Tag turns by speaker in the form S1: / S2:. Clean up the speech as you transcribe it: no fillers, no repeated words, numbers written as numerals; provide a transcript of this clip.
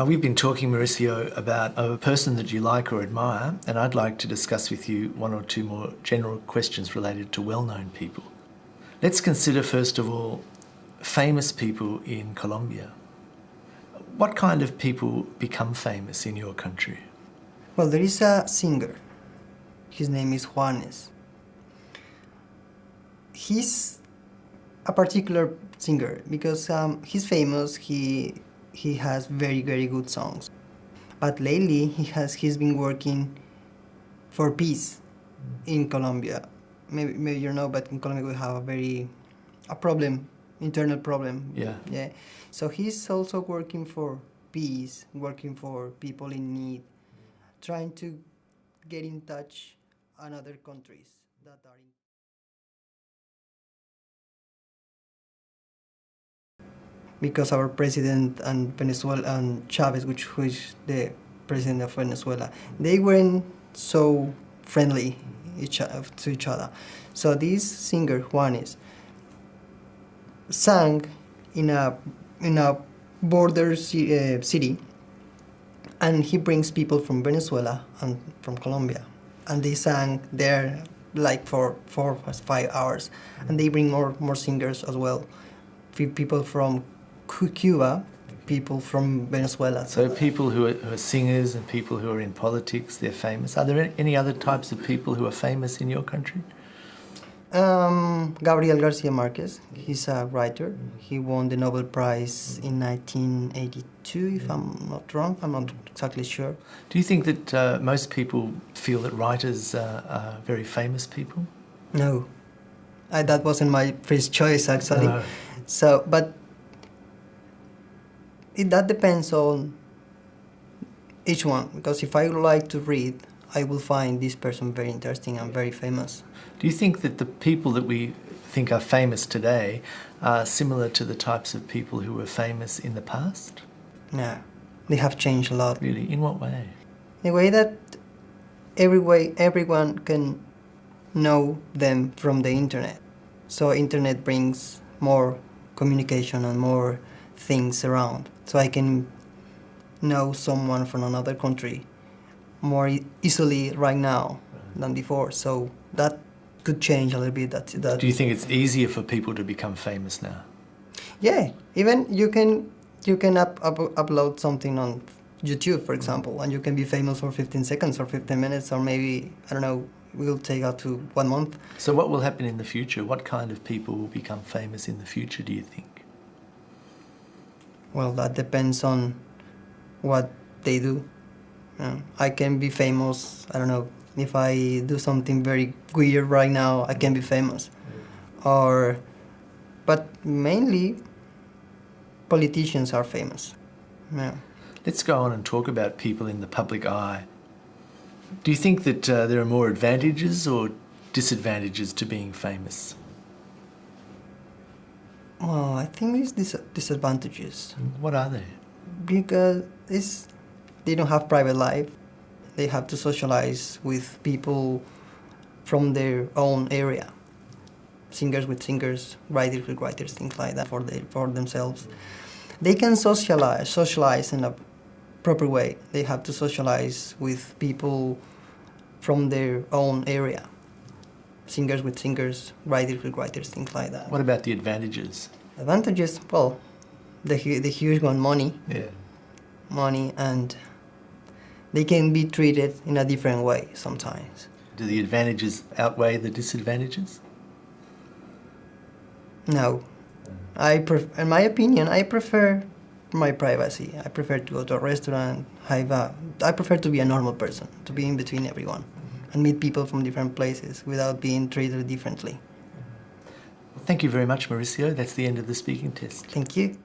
S1: We've been talking, Mauricio, about a person that you like or admire, and I'd like to discuss with you one or two more general questions related to well-known people. Let's consider, first of all, famous people in Colombia. What kind of people become famous in your country?
S2: Well, there is a singer. His name is Juanes. He's a particular singer because he's famous. He has very, very good songs. But lately he's been working for peace in Colombia. Maybe you know, but in Colombia we have a problem, internal problem.
S1: Yeah.
S2: So he's also working for peace, working for people in need, trying to get in touch on other countries that are in. Because our president and Venezuela and Chavez, which is the president of Venezuela, they weren't so friendly to each other. So this singer Juanes sang in a border city, and he brings people from Venezuela and from Colombia, and they sang there like for 4 or 5 hours, and they bring more singers as well, people from Cuba, people from Venezuela.
S1: So people who are singers and people who are in politics, they're famous. Are there any other types of people who are famous in your country?
S2: Gabriel Garcia Marquez, he's a writer. He won the Nobel Prize in 1982, if I'm not wrong. I'm not exactly sure.
S1: Do you think that most people feel that writers are very famous people?
S2: No. That wasn't my first choice, actually.
S1: No.
S2: So, but that depends on each one, because if I like to read, I will find this person very interesting and very famous.
S1: Do you think that the people that we think are famous today are similar to the types of people who were famous in the past?
S2: No, they have changed a lot.
S1: Really? In what way?
S2: In a way that everyone can know them from the internet. So internet brings more communication and more things around. So I can know someone from another country more easily right now than before. So that could change a little bit.
S1: Do you think it's easier for people to become famous now?
S2: Yeah, even you can upload something on YouTube, for example, and you can be famous for 15 seconds or 15 minutes, or maybe, I don't know, will take up to 1 month.
S1: So what will happen in the future? What kind of people will become famous in the future, do you think?
S2: Well, that depends on what they do. I can be famous, I don't know, if I do something very weird right now, I can be famous. But mainly, politicians are famous. Yeah.
S1: Let's go on and talk about people in the public eye. Do you think that there are more advantages or disadvantages to being famous?
S2: Well, I think there's disadvantages.
S1: What are they?
S2: Because they don't have private life. They have to socialize with people from their own area. Singers with singers, writers with writers, things like that for themselves. They can socialize in a proper way. They have to socialize with people from their own area. Singers with singers, writers with writers, things like that.
S1: What about the advantages?
S2: Advantages, well, the huge one, money.
S1: Yeah.
S2: Money, and they can be treated in a different way sometimes.
S1: Do the advantages outweigh the disadvantages?
S2: No. In my opinion, I prefer my privacy. I prefer to go to a restaurant. I prefer to be a normal person, to be in between everyone, and meet people from different places without being treated differently.
S1: Well, thank you very much, Mauricio. That's the end of the speaking test.
S2: Thank you.